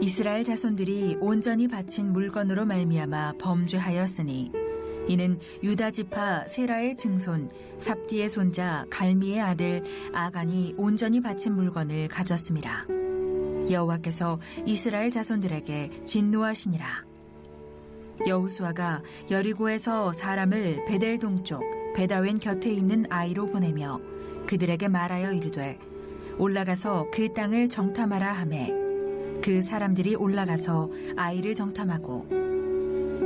이스라엘 자손들이 온전히 바친 물건으로 말미암아 범죄하였으니 이는 유다 지파 세라의 증손 삽디의 손자 갈미의 아들 아간이 온전히 바친 물건을 가졌음이라. 여호와께서 이스라엘 자손들에게 진노하시니라. 여호수아가 여리고에서 사람을 베델 동쪽 베다웬 곁에 있는 아이로 보내며 그들에게 말하여 이르되 올라가서 그 땅을 정탐하라 하매 그 사람들이 올라가서 아이를 정탐하고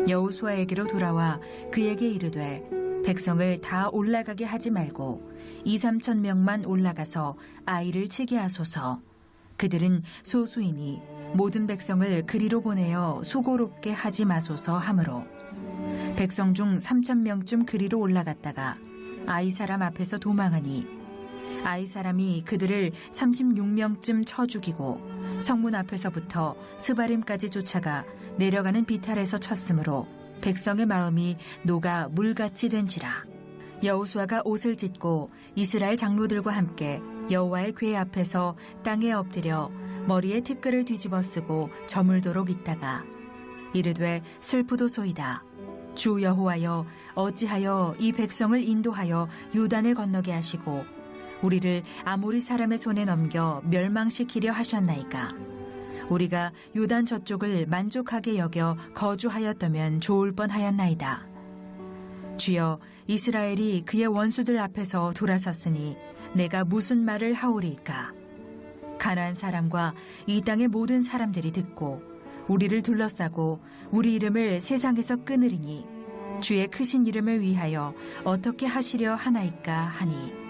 여호수아에게로 돌아와 그에게 이르되 백성을 다 올라가게 하지 말고 2-3천 명만 올라가서 아이를 치게 하소서. 그들은 소수이니 모든 백성을 그리로 보내어 수고롭게 하지 마소서 하므로 백성 중 3,000명쯤 그리로 올라갔다가 아이 사람 앞에서 도망하니 아이 사람이 그들을 36명쯤 쳐 죽이고 성문 앞에서부터 스바림까지 쫓아가 내려가는 비탈에서 쳤으므로 백성의 마음이 녹아 물같이 된지라. 여호수아가 옷을 찢고 이스라엘 장로들과 함께 여호와의 궤 앞에서 땅에 엎드려 머리에 티끌을 뒤집어 쓰고 저물도록 있다가 이르되 슬프도소이다. 주 여호와여 어찌하여 이 백성을 인도하여 요단을 건너게 하시고 우리를 아모리 사람의 손에 넘겨 멸망시키려 하셨나이까. 우리가 요단 저쪽을 만족하게 여겨 거주하였다면 좋을 뻔하였나이다. 주여 이스라엘이 그의 원수들 앞에서 돌아섰으니 내가 무슨 말을 하오리이까. 가나안 사람과 이 땅의 모든 사람들이 듣고 우리를 둘러싸고 우리 이름을 세상에서 끊으리니 주의 크신 이름을 위하여 어떻게 하시려 하나이까 하니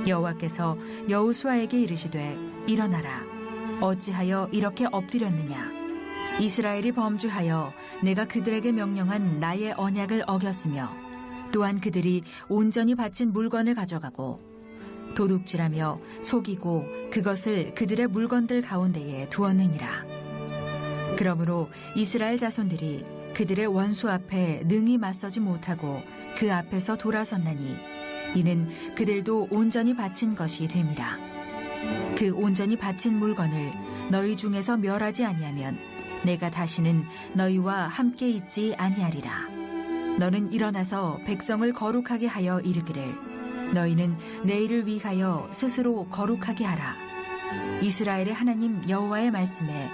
여호와께서 여호수아에게 이르시되 일어나라. 어찌하여 이렇게 엎드렸느냐. 이스라엘이 범죄하여 내가 그들에게 명령한 나의 언약을 어겼으며 또한 그들이 온전히 바친 물건을 가져가고 도둑질하며 속이고 그것을 그들의 물건들 가운데에 두었느니라. 그러므로 이스라엘 자손들이 그들의 원수 앞에 능히 맞서지 못하고 그 앞에서 돌아섰나니 이는 그들도 온전히 바친 것이 됨이라. 그 온전히 바친 물건을 너희 중에서 멸하지 아니하면 내가 다시는 너희와 함께 있지 아니하리라. 너는 일어나서 백성을 거룩하게 하여 이르기를 너희는 내일을 위하여 스스로 거룩하게 하라. 이스라엘의 하나님 여호와의 말씀에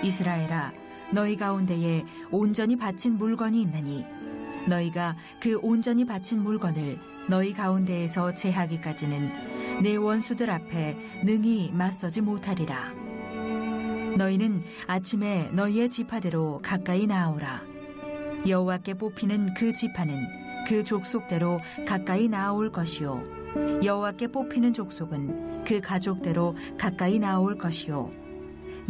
이스라엘아 너희 가운데에 온전히 바친 물건이 있나니 너희가 그 온전히 바친 물건을 너희 가운데에서 제하기까지는 내 원수들 앞에 능히 맞서지 못하리라. 너희는 아침에 너희의 지파대로 가까이 나아오라. 여호와께 뽑히는 그 지파는 그 족속대로 가까이 나아올 것이요 여호와께 뽑히는 족속은 그 가족대로 가까이 나아올 것이요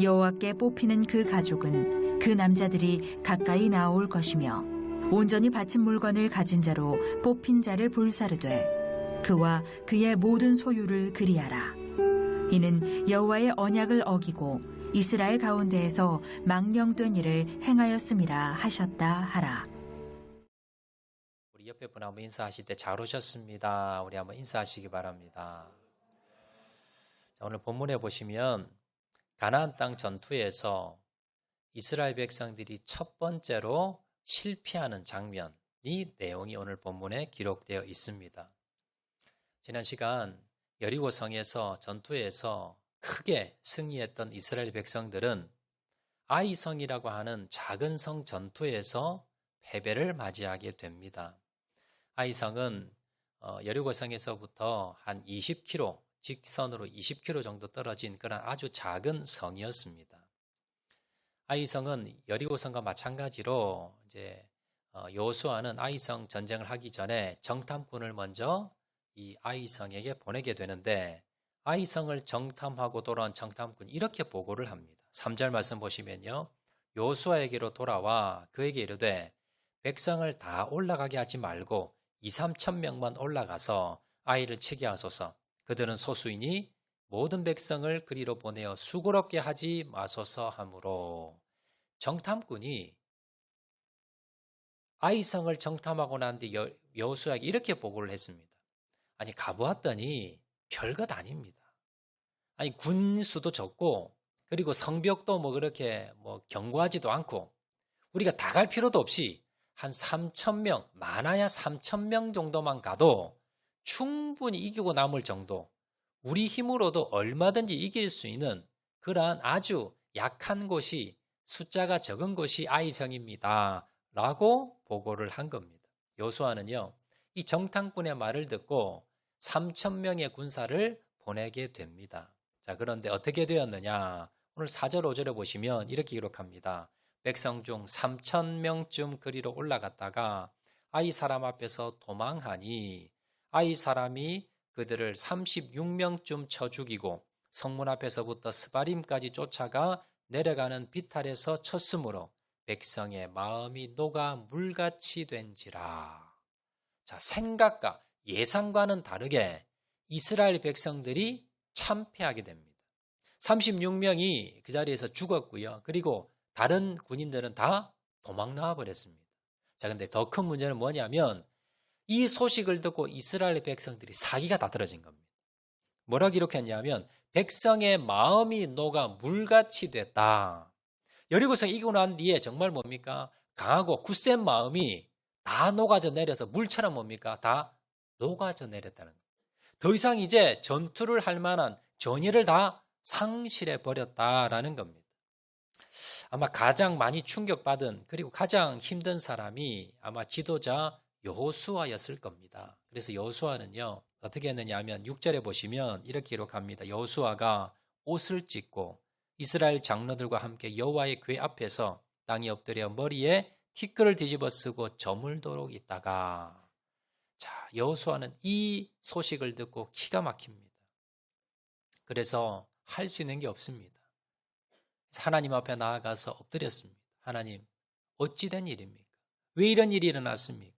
여호와께 뽑히는 그 가족은 그 남자들이 가까이 나아올 것이며 온전히 바친 물건을 가진 자로 뽑힌 자를 불사르되 그와 그의 모든 소유를 그리하라. 이는 여호와의 언약을 어기고 이스라엘 가운데에서 망령된 일을 행하였음이라 하셨다 하라. 우리 옆에 분 한번 인사하실 때 잘 오셨습니다. 우리 한번 인사하시기 바랍니다. 자, 오늘 본문에 보시면 가나안 땅 전투에서 이스라엘 백성들이 첫 번째로 실패하는 장면이 내용이 오늘 본문에 기록되어 있습니다. 지난 시간 여리고 성에서 전투에서 크게 승리했던 이스라엘 백성들은 아이성이라고 하는 작은 성 전투에서 패배를 맞이하게 됩니다. 아이성은 여리고 성에서부터 한 20km, 직선으로 20km 정도 떨어진 그런 아주 작은 성이었습니다. 아이성은 여리고성과 마찬가지로 이제 여호수아는 아이성 전쟁을 하기 전에 정탐꾼을 먼저 이 아이성에게 보내게 되는데 아이성을 정탐하고 돌아온 정탐꾼이 이렇게 보고를 합니다. 3절 말씀 보시면요. 여호수아에게로 돌아와 그에게 이르되 백성을 다 올라가게 하지 말고 2-3천 명만 올라가서 아이를 치게 하소서. 그들은 소수이니 모든 백성을 그리로 보내어 수고롭게 하지 마소서 하므로 정탐꾼이 아이성을 정탐하고 난 뒤 여호수아에게 이렇게 보고를 했습니다. 아니 가보았더니 별것 아닙니다. 아니 군수도 적고 그리고 성벽도 뭐 그렇게 뭐 견고하지도 않고 우리가 다 갈 필요도 없이 한 3,000명, 많아야 3,000명 정도만 가도 충분히 이기고 남을 정도, 우리 힘으로도 얼마든지 이길 수 있는 그러한 아주 약한 곳이, 숫자가 적은 곳이 아이성입니다 라고 보고를 한 겁니다. 여호수아는요, 이 정탐꾼의 말을 듣고 3,000명의 군사를 보내게 됩니다. 자, 그런데 어떻게 되었느냐? 오늘 4절 5절에 보시면 이렇게 기록합니다. 백성 중 3,000명쯤 거리로 올라갔다가 아이 사람 앞에서 도망하니 아이 사람이 그들을 36명쯤 쳐 죽이고 성문 앞에서부터 스바림까지 쫓아가 내려가는 비탈에서 쳤으므로 백성의 마음이 녹아 물같이 된지라. 자, 생각과 예상과는 다르게 이스라엘 백성들이 참패하게 됩니다. 36명이 그 자리에서 죽었고요. 그리고 다른 군인들은 다 도망 나와 버렸습니다. 자, 근데 더 큰 문제는 뭐냐면 이 소식을 듣고 이스라엘 백성들이 사기가 다 떨어진 겁니다. 뭐라 기록했냐면 백성의 마음이 녹아 물같이 됐다. 여리고성 이기고 난 뒤에 정말 뭡니까? 강하고 굳센 마음이 다 녹아져 내려서 물처럼 뭡니까? 다 녹아져 내렸다는 거예요. 더 이상 이제 전투를 할 만한 전의를 다 상실해 버렸다라는 겁니다. 아마 가장 많이 충격받은 그리고 가장 힘든 사람이 아마 지도자 여호수아였을 겁니다. 그래서 여호수아는요, 어떻게 했느냐 하면 6절에 보시면 이렇게 기록합니다. 여호수아가 옷을 찢고 이스라엘 장로들과 함께 여호와의 궤 앞에서 땅에 엎드려 머리에 티끌을 뒤집어 쓰고 저물도록 있다가, 자, 여호수아는 이 소식을 듣고 기가 막힙니다. 그래서 할 수 있는 게 없습니다. 하나님 앞에 나아가서 엎드렸습니다. 하나님, 어찌 된 일입니까? 왜 이런 일이 일어났습니까?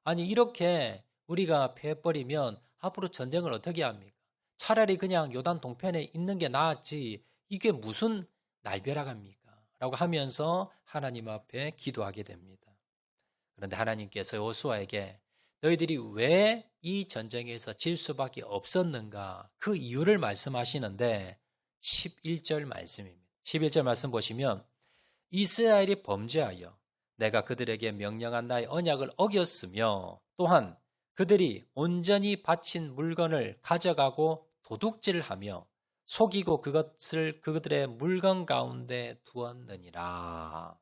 아니, 이렇게 우리가 패해버리면 앞으로 전쟁을 어떻게 합니까? 차라리 그냥 요단 동편에 있는 게 나았지 이게 무슨 날벼락입니까? 라고 하면서 하나님 앞에 기도하게 됩니다. 그런데 하나님께서 여호수아에게 너희들이 왜 이 전쟁에서 질 수밖에 없었는가? 그 이유를 말씀하시는데 11절 말씀입니다. 11절 말씀 보시면 이스라엘이 범죄하여 내가 그들에게 명령한 나의 언약을 어겼으며 또한 그들이 온전히 바친 물건을 가져가고 도둑질을 하며 속이고 그것을 그들의 물건 가운데 두었느니라.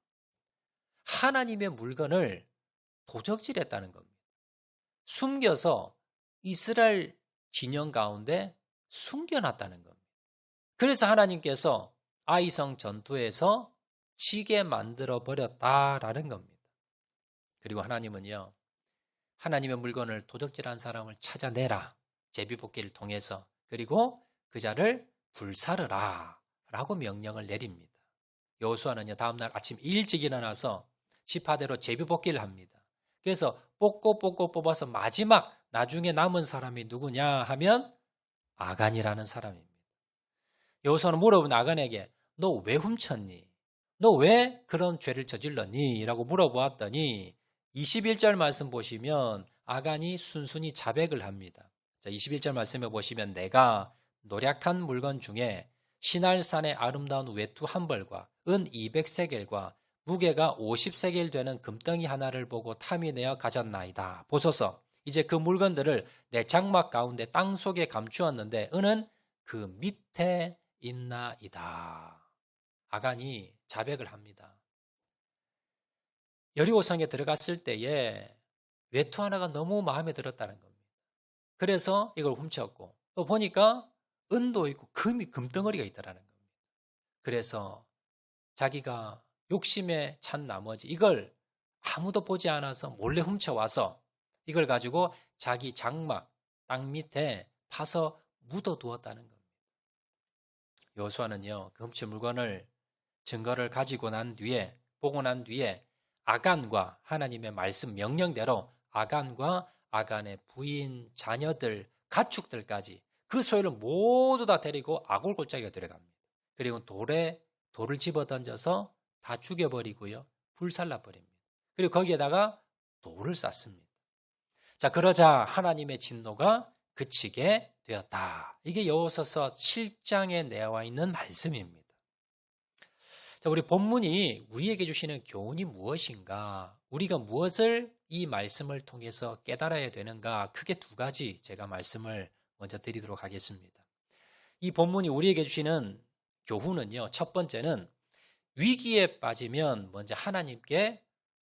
하나님의 물건을 도적질했다는 겁니다. 숨겨서 이스라엘 진영 가운데 숨겨놨다는 겁니다. 그래서 하나님께서 아이성 전투에서 지게 만들어 버렸다라는 겁니다. 그리고 하나님은요, 하나님의 물건을 도적질한 사람을 찾아내라, 제비뽑기를 통해서, 그리고 그 자를 불사르라 라고 명령을 내립니다. 여호수아는요, 다음날 아침 일찍 일어나서 지파대로 제비뽑기를 합니다. 그래서 뽑고 뽑아서 마지막 나중에 남은 사람이 누구냐 하면 아간이라는 사람입니다. 여호수아는 물어본 아간에게 너 왜 훔쳤니? 너 왜 그런 죄를 저질렀니? 라고 물어보았더니 21절 말씀 보시면 아간이 순순히 자백을 합니다. 자, 21절 말씀에 보시면 내가 노략한 물건 중에 시날산의 아름다운 외투 한 벌과 은 200세겔과 무게가 50세겔 되는 금덩이 하나를 보고 탐이 내어 가졌나이다. 보소서, 이제 그 물건들을 내 장막 가운데 땅 속에 감추었는데 은은 그 밑에 있나이다. 아간이 자백을 합니다. 여리고성에 들어갔을 때에 외투 하나가 너무 마음에 들었다는 겁니다. 그래서 이걸 훔쳤고 또 보니까 은도 있고 금덩어리가 있다는 겁니다. 그래서 자기가 욕심에 찬 나머지 이걸 아무도 보지 않아서 몰래 훔쳐와서 이걸 가지고 자기 장막 땅 밑에 파서 묻어두었다는 겁니다. 여호수아는요, 그 훔친 물건을 증거를 가지고 난 뒤에, 보고 난 뒤에 아간과 하나님의 말씀 명령대로 아간과 아간의 부인, 자녀들, 가축들까지 그 소유를 모두 다 데리고 아골골짜기가 들어갑니다. 그리고 돌을 집어던져서 다 죽여버리고요, 불살라버립니다. 그리고 거기에다가 돌을 쌌습니다. 자, 그러자 하나님의 진노가 그치게 되었다. 이게 여호수아서 7장에 내와 있는 말씀입니다. 자, 우리 본문이 우리에게 주시는 교훈이 무엇인가? 우리가 무엇을 이 말씀을 통해서 깨달아야 되는가? 크게 두 가지 제가 말씀을 먼저 드리도록 하겠습니다. 이 본문이 우리에게 주시는 교훈은요. 첫 번째는 위기에 빠지면 먼저 하나님께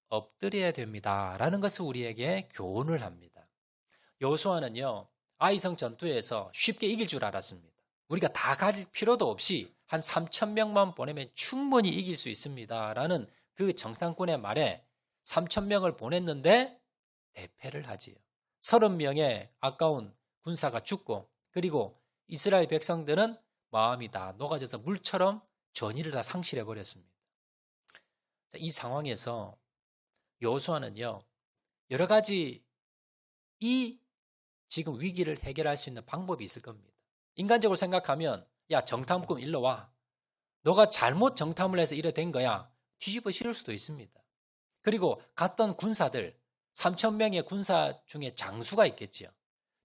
엎드려야 됩니다라는 것을 우리에게 교훈을 합니다. 여호수아는요. 아이성 전투에서 쉽게 이길 줄 알았습니다. 우리가 다 가질 필요도 없이 한 3,000명만 보내면 충분히 이길 수 있습니다라는 그 정탐꾼의 말에 3,000명을 보냈는데 대패를 하지요. 30명의 아까운 군사가 죽고 그리고 이스라엘 백성들은 마음이 다 녹아져서 물처럼 전의를 다 상실해버렸습니다. 이 상황에서 여호수아는요. 여러 가지 이 지금 위기를 해결할 수 있는 방법이 있을 겁니다. 인간적으로 생각하면 야 정탐꾼 일로 와. 너가 잘못 정탐을 해서 이래 된 거야. 뒤집어 씌울 수도 있습니다. 그리고 갔던 군사들 3,000명의 군사 중에 장수가 있겠지요.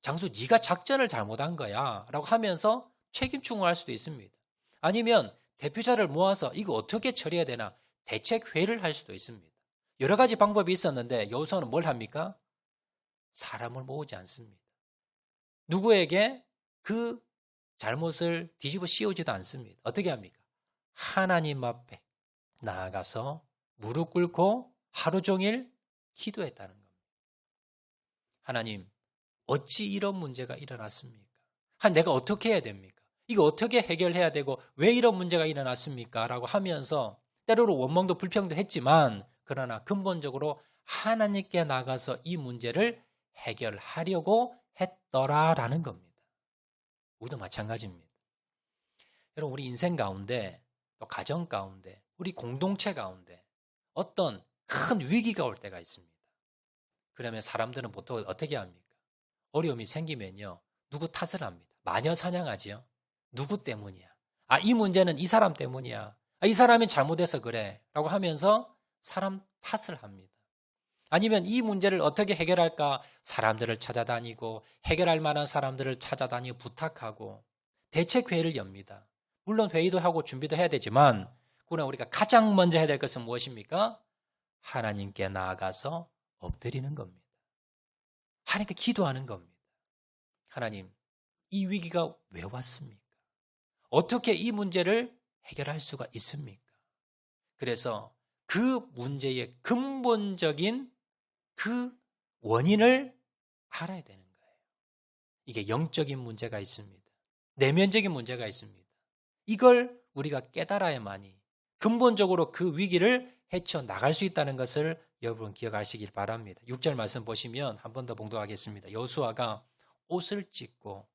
장수 네가 작전을 잘못한 거야 라고 하면서 책임 추궁할 수도 있습니다. 아니면 대표자를 모아서 이거 어떻게 처리해야 되나 대책회의를 할 수도 있습니다. 여러 가지 방법이 있었는데 여호수아는 뭘 합니까? 사람을 모으지 않습니다. 누구에게 그 잘못을 뒤집어 씌우지도 않습니다. 어떻게 합니까? 하나님 앞에 나아가서 무릎 꿇고 하루 종일 기도했다는 겁니다. 하나님, 어찌 이런 문제가 일어났습니까? 내가 어떻게 해야 됩니까? 이거 어떻게 해결해야 되고 왜 이런 문제가 일어났습니까? 라고 하면서 때로는 원망도 불평도 했지만 그러나 근본적으로 하나님께 나가서 이 문제를 해결하려고 했더라라는 겁니다. 우리도 마찬가지입니다. 여러분 우리 인생 가운데 또 가정 가운데 우리 공동체 가운데 어떤 큰 위기가 올 때가 있습니다. 그러면 사람들은 보통 어떻게 합니까? 어려움이 생기면요. 누구 탓을 합니다. 마녀 사냥하지요. 누구 때문이야? 이 문제는 이 사람 때문이야. 이 사람이 잘못해서 그래. 라고 하면서 사람 탓을 합니다. 아니면 이 문제를 어떻게 해결할까? 사람들을 찾아다니고 해결할 만한 사람들을 찾아다니고 부탁하고 대책회의를 엽니다. 물론 회의도 하고 준비도 해야 되지만 그러나 우리가 가장 먼저 해야 될 것은 무엇입니까? 하나님께 나아가서 엎드리는 겁니다. 하나님께 기도하는 겁니다. 하나님, 이 위기가 왜 왔습니까? 어떻게 이 문제를 해결할 수가 있습니까? 그래서 그 문제의 근본적인 그 원인을 알아야 되는 거예요. 이게 영적인 문제가 있습니다. 내면적인 문제가 있습니다. 이걸 우리가 깨달아야만이 근본적으로 그 위기를 헤쳐나갈 수 있다는 것을 여러분 기억하시길 바랍니다. 6절 말씀 보시면 한 번 더 봉독하겠습니다. 여호수아가 옷을 찢고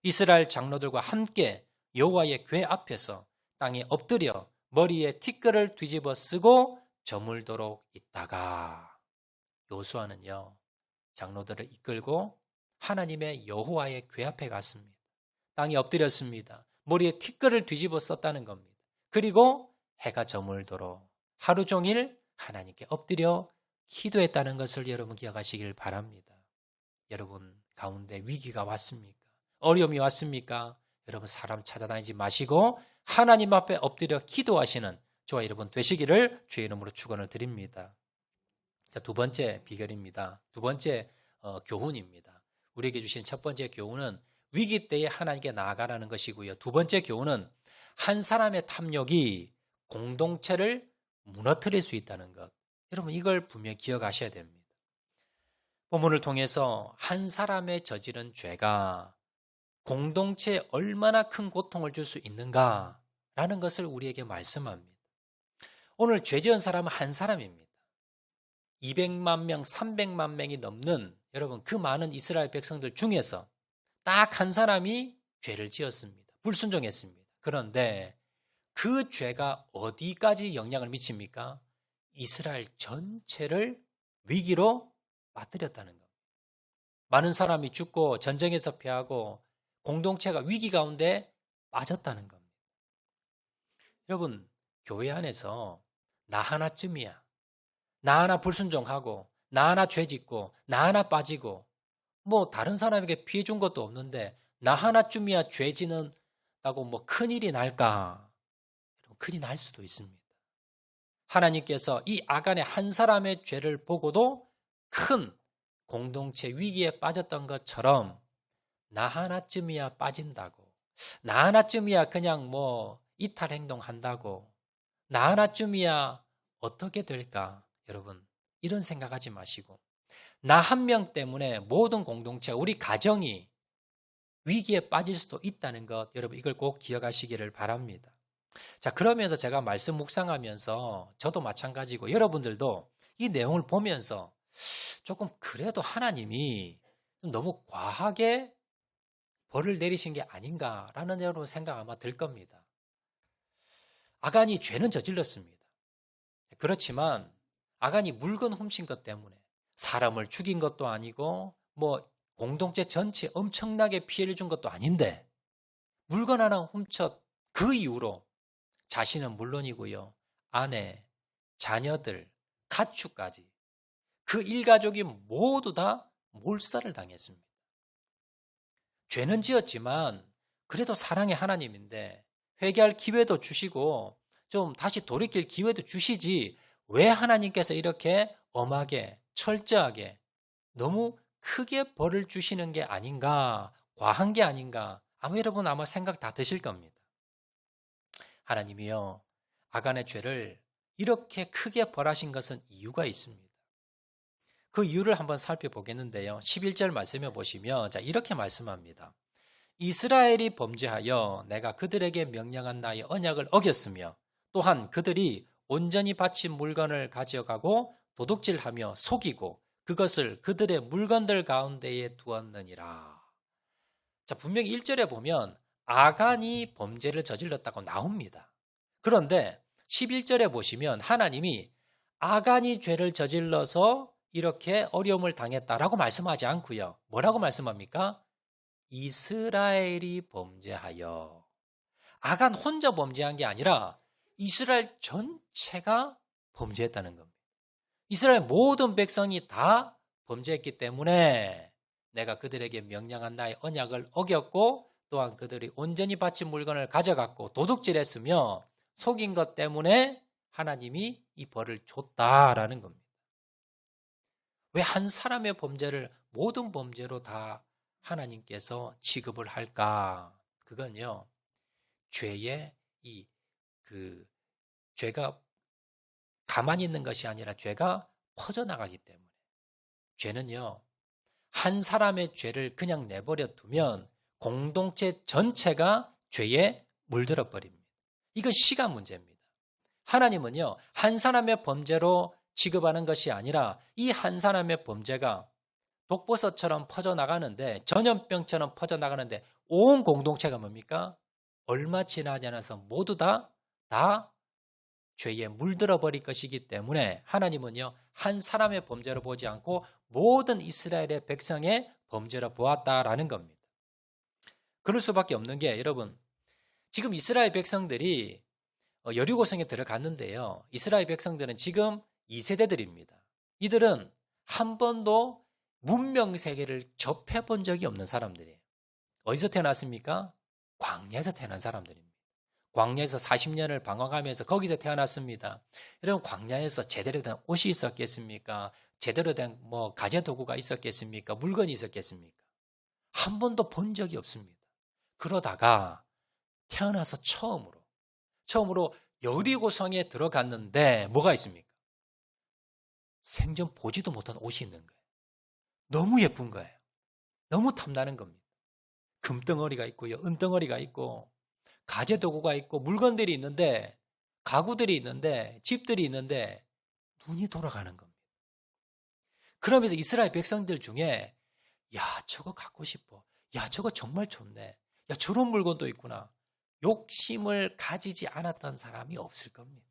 이스라엘 장로들과 함께 여호와의 궤 앞에서 땅에 엎드려 머리에 티끌을 뒤집어 쓰고 저물도록 있다가 여호수아는요 장로들을 이끌고 하나님의 여호와의 궤 앞에 갔습니다. 땅에 엎드렸습니다. 머리에 티끌을 뒤집어 썼다는 겁니다. 그리고 해가 저물도록 하루 종일 하나님께 엎드려 기도했다는 것을 여러분 기억하시길 바랍니다. 여러분 가운데 위기가 왔습니까? 어려움이 왔습니까? 여러분 사람 찾아다니지 마시고 하나님 앞에 엎드려 기도하시는 저와 여러분 되시기를 주의 이름으로 축원을 드립니다. 자, 두 번째 비결입니다. 두 번째 교훈입니다. 우리에게 주신 첫 번째 교훈은 위기 때에 하나님께 나아가라는 것이고요. 두 번째 교훈은 한 사람의 탐욕이 공동체를 무너뜨릴 수 있다는 것. 여러분 이걸 분명히 기억하셔야 됩니다. 본문을 통해서 한 사람의 저지른 죄가 공동체에 얼마나 큰 고통을 줄 수 있는가라는 것을 우리에게 말씀합니다. 오늘 죄 지은 사람은 한 사람입니다. 200만 명, 300만 명이 넘는 여러분 그 많은 이스라엘 백성들 중에서 딱 한 사람이 죄를 지었습니다. 불순종했습니다. 그런데 그 죄가 어디까지 영향을 미칩니까? 이스라엘 전체를 위기로 빠뜨렸다는 겁니다. 많은 사람이 죽고 전쟁에서 패하고 공동체가 위기 가운데 빠졌다는 겁니다. 여러분 교회 안에서 나 하나쯤이야. 나 하나 불순종하고 나 하나 죄 짓고 나 하나 빠지고 뭐 다른 사람에게 피해 준 것도 없는데 나 하나쯤이야 죄 지는다고 뭐 큰일이 날까? 큰일이 날 수도 있습니다. 하나님께서 이 아간의 한 사람의 죄를 보고도 큰 공동체 위기에 빠졌던 것처럼 나 하나쯤이야 빠진다고, 나 하나쯤이야 그냥 뭐 이탈 행동한다고, 나 하나쯤이야 어떻게 될까? 여러분, 이런 생각하지 마시고 나 한 명 때문에 모든 공동체, 우리 가정이 위기에 빠질 수도 있다는 것, 여러분 이걸 꼭 기억하시기를 바랍니다. 자, 그러면서 제가 말씀 묵상하면서 저도 마찬가지고 여러분들도 이 내용을 보면서 조금 그래도 하나님이 너무 과하게 벌을 내리신 게 아닌가라는 여러분 생각 아마 들 겁니다. 아간이 죄는 저질렀습니다. 그렇지만 아간이 물건 훔친 것 때문에 사람을 죽인 것도 아니고 뭐 공동체 전체에 엄청나게 피해를 준 것도 아닌데 물건 하나 훔쳤 그 이후로 자신은 물론이고요, 아내, 자녀들, 가축까지 그 일가족이 모두 다 몰살을 당했습니다. 죄는 지었지만 그래도 사랑의 하나님인데 회개할 기회도 주시고 좀 다시 돌이킬 기회도 주시지 왜 하나님께서 이렇게 엄하게 철저하게 너무 크게 벌을 주시는 게 아닌가, 과한 게 아닌가, 아마 여러분 아마 생각 다 드실 겁니다. 하나님이요, 아간의 죄를 이렇게 크게 벌하신 것은 이유가 있습니다. 그 이유를 한번 살펴보겠는데요. 11절 말씀해 보시면 이렇게 말씀합니다. 이스라엘이 범죄하여 내가 그들에게 명령한 나의 언약을 어겼으며 또한 그들이 온전히 바친 물건을 가져가고 도둑질하며 속이고 그것을 그들의 물건들 가운데에 두었느니라. 자, 분명히 1절에 보면 아간이 범죄를 저질렀다고 나옵니다. 그런데 11절에 보시면 하나님이 아간이 죄를 저질러서 이렇게 어려움을 당했다라고 말씀하지 않고요. 뭐라고 말씀합니까? 이스라엘이 범죄하여. 아간 혼자 범죄한 게 아니라 이스라엘 전체가 범죄했다는 겁니다. 이스라엘 모든 백성이 다 범죄했기 때문에 내가 그들에게 명령한 나의 언약을 어겼고 또한 그들이 온전히 바친 물건을 가져갔고 도둑질했으며 속인 것 때문에 하나님이 이 벌을 줬다라는 겁니다. 왜 한 사람의 범죄를 모든 범죄로 다 하나님께서 취급을 할까? 그건요, 죄의 죄가 가만히 있는 것이 아니라 죄가 퍼져나가기 때문에. 죄는요, 한 사람의 죄를 그냥 내버려 두면 공동체 전체가 죄에 물들어 버립니다. 이건 시간 문제입니다. 하나님은요, 한 사람의 범죄로 취급하는 것이 아니라 이 한 사람의 범죄가 독버섯처럼 퍼져나가는데, 전염병처럼 퍼져나가는데 온 공동체가 뭡니까? 얼마 지나지 않아서 모두 다 죄에 물들어 버릴 것이기 때문에 하나님은요, 한 사람의 범죄로 보지 않고 모든 이스라엘의 백성의 범죄로 보았다라는 겁니다. 그럴 수밖에 없는 게, 여러분, 지금 이스라엘 백성들이 여리고성에 들어갔는데요, 이스라엘 백성들은 지금 2세대들입니다. 이들은 한 번도 문명 세계를 접해본 적이 없는 사람들이에요. 어디서 태어났습니까? 광야에서 태어난 사람들입니다. 광야에서 40년을 방황하면서 거기서 태어났습니다. 여러분, 광야에서 제대로 된 옷이 있었겠습니까? 제대로 된 가재도구가 있었겠습니까? 물건이 있었겠습니까? 한 번도 본 적이 없습니다. 그러다가 태어나서 처음으로 여리고성에 들어갔는데 뭐가 있습니까? 생전 보지도 못한 옷이 있는 거예요. 너무 예쁜 거예요. 너무 탐나는 겁니다. 금덩어리가 있고요, 은덩어리가 있고, 가재도구가 있고, 물건들이 있는데, 가구들이 있는데, 집들이 있는데 눈이 돌아가는 겁니다. 그러면서 이스라엘 백성들 중에 야, 저거 갖고 싶어. 야, 저거 정말 좋네. 야, 저런 물건도 있구나. 욕심을 가지지 않았던 사람이 없을 겁니다.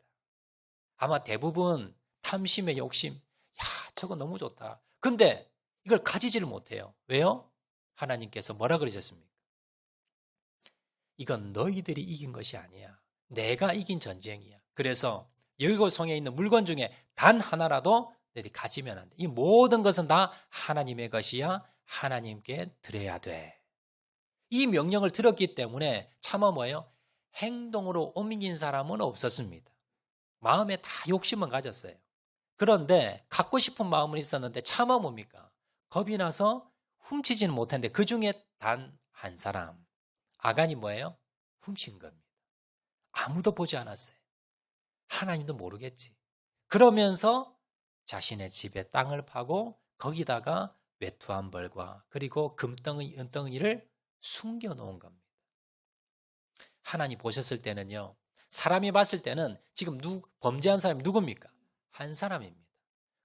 아마 대부분 탐심의 욕심. 야, 저거 너무 좋다. 근데 이걸 가지지를 못해요. 왜요? 하나님께서 뭐라 그러셨습니까? 이건 너희들이 이긴 것이 아니야. 내가 이긴 전쟁이야. 그래서 여리고성에 있는 물건 중에 단 하나라도 너희들이 가지면 안 돼. 이 모든 것은 다 하나님의 것이야. 하나님께 드려야 돼. 이 명령을 들었기 때문에 차마 뭐예요? 행동으로 옮긴 사람은 없었습니다. 마음에 다 욕심은 가졌어요. 그런데 갖고 싶은 마음은 있었는데 차마 뭡니까? 겁이 나서 훔치지는 못했는데 그 중에 단 한 사람, 아간이 뭐예요? 훔친 겁니다. 아무도 보지 않았어요. 하나님도 모르겠지. 그러면서 자신의 집에 땅을 파고 거기다가 외투한 벌과 그리고 금덩이, 은덩이를 숨겨놓은 겁니다. 하나님 보셨을 때는요, 사람이 봤을 때는 지금 범죄한 사람이 누굽니까? 한 사람입니다.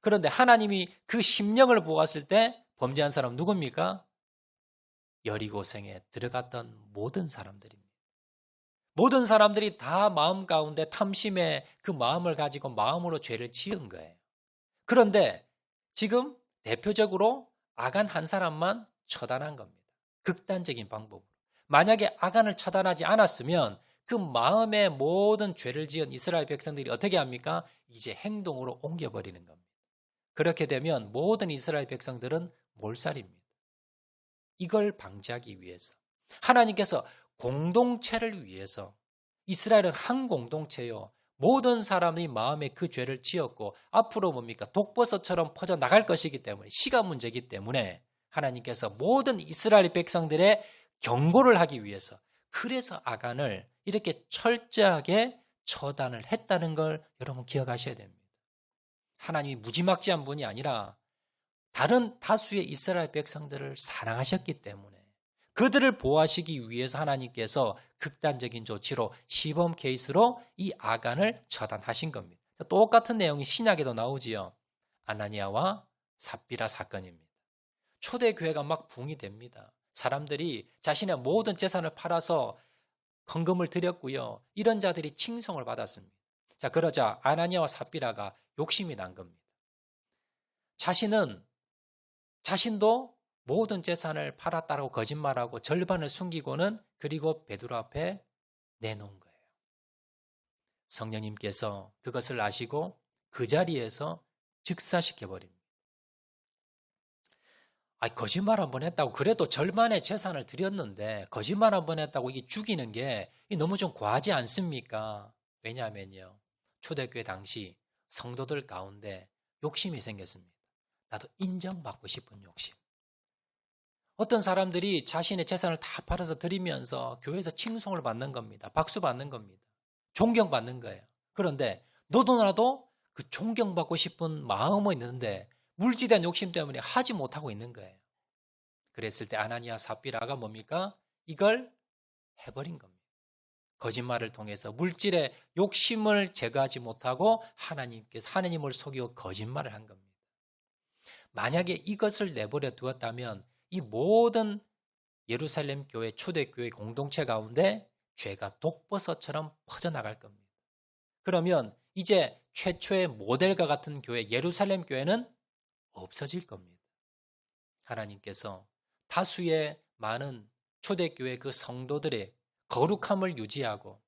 그런데 하나님이 그 심령을 보았을 때 범죄한 사람 누굽니까? 여리고성에 들어갔던 모든 사람들입니다. 모든 사람들이 다 마음 가운데 탐심의 그 마음을 가지고 마음으로 죄를 지은 거예요. 그런데 지금 대표적으로 아간 한 사람만 처단한 겁니다. 극단적인 방법으로. 만약에 아간을 처단하지 않았으면 그 마음의 모든 죄를 지은 이스라엘 백성들이 어떻게 합니까? 이제 행동으로 옮겨버리는 겁니다. 그렇게 되면 모든 이스라엘 백성들은 몰살입니다. 이걸 방지하기 위해서 하나님께서 공동체를 위해서, 이스라엘은 한 공동체요, 모든 사람이 마음에 그 죄를 지었고 앞으로 뭡니까? 독버섯처럼 퍼져나갈 것이기 때문에, 시간 문제이기 때문에 하나님께서 모든 이스라엘 백성들의 경고를 하기 위해서, 그래서 아간을 이렇게 철저하게 처단을 했다는 걸 여러분 기억하셔야 됩니다. 하나님이 무지막지한 분이 아니라 다른 다수의 이스라엘 백성들을 사랑하셨기 때문에 그들을 보호하시기 위해서 하나님께서 극단적인 조치로 시범 케이스로 이 아간을 처단하신 겁니다. 똑같은 내용이 신약에도 나오지요. 아나니아와 삽비라 사건입니다. 초대교회가 막 붕이 됩니다. 사람들이 자신의 모든 재산을 팔아서 헌금을 드렸고요. 이런 자들이 칭송을 받았습니다. 자, 그러자 아나니아와 삽비라가 욕심이 난 겁니다. 자신도 모든 재산을 팔았다고 거짓말하고 절반을 숨기고는 그리고 베드로 앞에 내놓은 거예요. 성령님께서 그것을 아시고 그 자리에서 즉사시켜버립니다. 거짓말 한 번 했다고, 그래도 절반의 재산을 드렸는데 거짓말 한 번 했다고 이게 죽이는 게 너무 좀 과하지 않습니까? 왜냐하면요, 초대교회 당시 성도들 가운데 욕심이 생겼습니다. 나도 인정받고 싶은 욕심. 어떤 사람들이 자신의 재산을 다 팔아서 드리면서 교회에서 칭송을 받는 겁니다. 박수 받는 겁니다. 존경받는 거예요. 그런데 너도 나도 그 존경받고 싶은 마음은 있는데 물질에 대한 욕심 때문에 하지 못하고 있는 거예요. 그랬을 때 아나니아 삽비라가 뭡니까? 이걸 해버린 겁니다. 거짓말을 통해서 물질의 욕심을 제거하지 못하고 하나님을 속이고 거짓말을 한 겁니다. 만약에 이것을 내버려 두었다면 이 모든 예루살렘 교회, 초대교회 공동체 가운데 죄가 독버섯처럼 퍼져나갈 겁니다. 그러면 이제 최초의 모델과 같은 교회, 예루살렘 교회는 없어질 겁니다. 하나님께서 다수의 많은 초대교회 그 성도들의 거룩함을 유지하고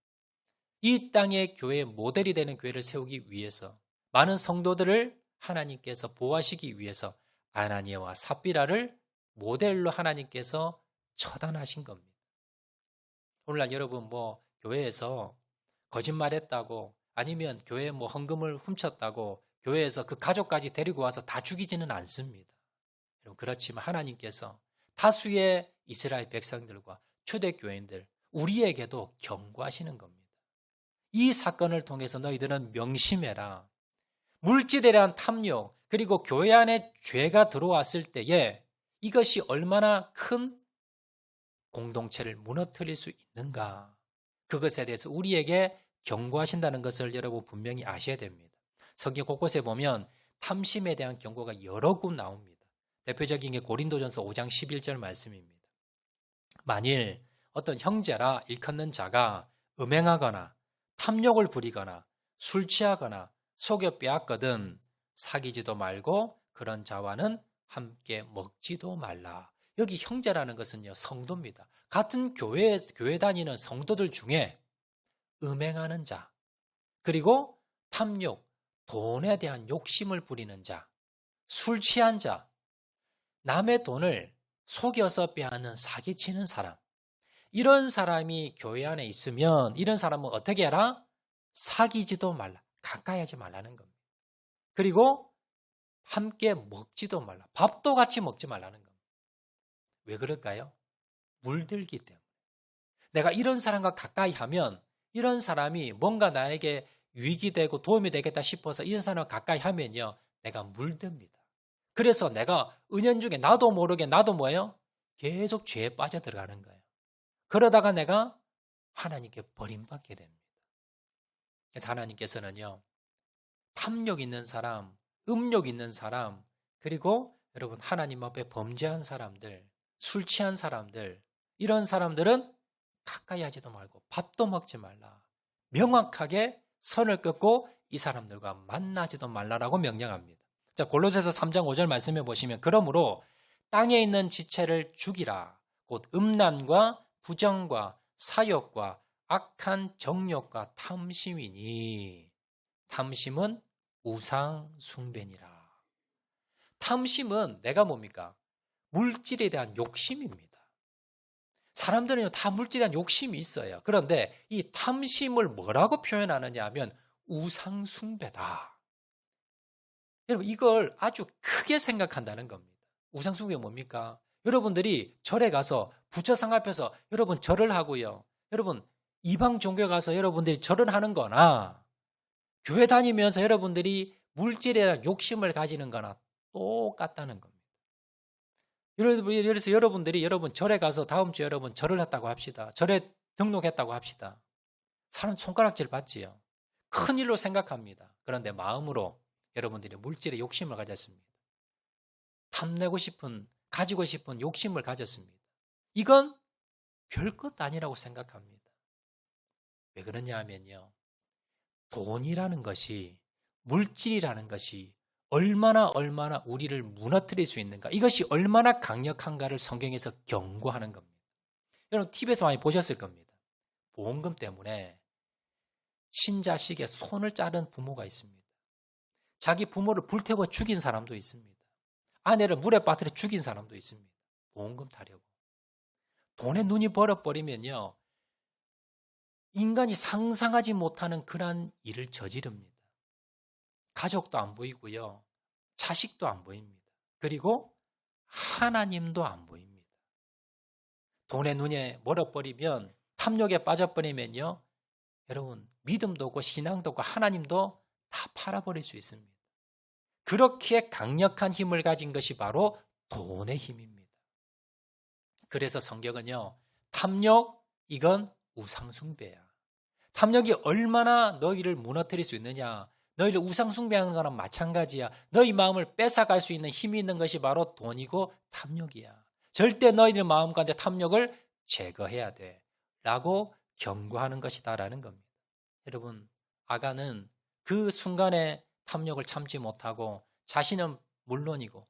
이 땅의 교회의 모델이 되는 교회를 세우기 위해서, 많은 성도들을 하나님께서 보호하시기 위해서 아나니아와 삽비라를 모델로 하나님께서 처단하신 겁니다. 오늘날 여러분 교회에서 거짓말했다고, 아니면 교회 헌금을 훔쳤다고 교회에서 그 가족까지 데리고 와서 다 죽이지는 않습니다. 그렇지만 하나님께서 다수의 이스라엘 백성들과 초대교회인들, 우리에게도 경고하시는 겁니다. 이 사건을 통해서 너희들은 명심해라. 물질에 대한 탐욕, 그리고 교회 안에 죄가 들어왔을 때에 이것이 얼마나 큰 공동체를 무너뜨릴 수 있는가, 그것에 대해서 우리에게 경고하신다는 것을 여러분 분명히 아셔야 됩니다. 성경 곳곳에 보면 탐심에 대한 경고가 여러 군 나옵니다. 대표적인 게 고린도전서 5장 11절 말씀입니다. 만일 어떤 형제라 일컫는 자가 음행하거나 탐욕을 부리거나 술 취하거나 속여 빼앗거든 사귀지도 말고 그런 자와는 함께 먹지도 말라. 여기 형제라는 것은요, 성도입니다. 같은 교회 다니는 성도들 중에 음행하는 자, 그리고 탐욕, 돈에 대한 욕심을 부리는 자, 술 취한 자, 남의 돈을 속여서 빼앗는 사기치는 사람, 이런 사람이 교회 안에 있으면 이런 사람은 어떻게 해라? 사귀지도 말라. 가까이 하지 말라는 겁니다. 그리고 함께 먹지도 말라. 밥도 같이 먹지 말라는 겁니다. 왜 그럴까요? 물들기 때문에. 내가 이런 사람과 가까이 하면 이런 사람이 뭔가 나에게 유익이 되고 도움이 되겠다 싶어서 이런 사람과 가까이 하면요. 내가 물듭니다. 그래서 내가 은연중에 나도 모르게 나도 뭐예요? 계속 죄에 빠져들어가는 거예요. 그러다가 내가 하나님께 버림받게 됩니다. 그래서 하나님께서는요. 탐욕 있는 사람, 음욕 있는 사람, 그리고 여러분 하나님 앞에 범죄한 사람들, 술 취한 사람들, 이런 사람들은 가까이 하지도 말고 밥도 먹지 말라. 명확하게 선을 긋고 이 사람들과 만나지도 말라라고 명령합니다. 자, 골로새서 3장 5절 말씀해 보시면 그러므로 땅에 있는 지체를 죽이라. 곧 음란과 부정과 사욕과 악한 정욕과 탐심이니 탐심은 우상 숭배니라. 탐심은 내가 뭡니까? 물질에 대한 욕심입니다. 사람들은 다 물질에 대한 욕심이 있어요. 그런데 이 탐심을 뭐라고 표현하느냐 하면 우상 숭배다. 여러분 이걸 아주 크게 생각한다는 겁니다. 우상 숭배가 뭡니까? 여러분들이 절에 가서 부처상 앞에서 여러분 절을 하고요. 여러분 이방 종교에 가서 여러분들이 절을 하는 거나 교회 다니면서 여러분들이 물질에 대한 욕심을 가지는 거나 똑같다는 겁니다. 그래서 여러분들이 여러분 절에 가서 다음 주에 여러분 절을 했다고 합시다. 절에 등록했다고 합시다. 사람 손가락질 받지요. 큰 일로 생각합니다. 그런데 마음으로 여러분들이 물질에 욕심을 가졌습니다. 탐내고 싶은, 가지고 싶은 욕심을 가졌습니다. 이건 별것 아니라고 생각합니다. 왜 그러냐 하면요. 돈이라는 것이, 물질이라는 것이 얼마나 우리를 무너뜨릴 수 있는가, 이것이 얼마나 강력한가를 성경에서 경고하는 겁니다. 여러분 TV에서 많이 보셨을 겁니다. 보험금 때문에 친자식의 손을 자른 부모가 있습니다. 자기 부모를 불태워 죽인 사람도 있습니다. 아내를 물에 빠뜨려 죽인 사람도 있습니다. 보험금 타려고. 돈에 눈이 벌어버리면요. 인간이 상상하지 못하는 그러한 일을 저지릅니다. 가족도 안 보이고요. 자식도 안 보입니다. 그리고 하나님도 안 보입니다. 돈의 눈에 멀어버리면, 탐욕에 빠져버리면요. 여러분 믿음도 없고 신앙도 없고 하나님도 다 팔아버릴 수 있습니다. 그렇게 강력한 힘을 가진 것이 바로 돈의 힘입니다. 그래서 성경은요. 탐욕, 이건 우상숭배야. 탐욕이 얼마나 너희를 무너뜨릴 수 있느냐. 너희를 우상숭배하는 거랑 마찬가지야. 너희 마음을 뺏어갈 수 있는 힘이 있는 것이 바로 돈이고 탐욕이야. 절대 너희들 마음 가운데 탐욕을 제거해야 돼. 라고 경고하는 것이다 라는 겁니다. 여러분 아간은 그 순간에 탐욕을 참지 못하고 자신은 물론이고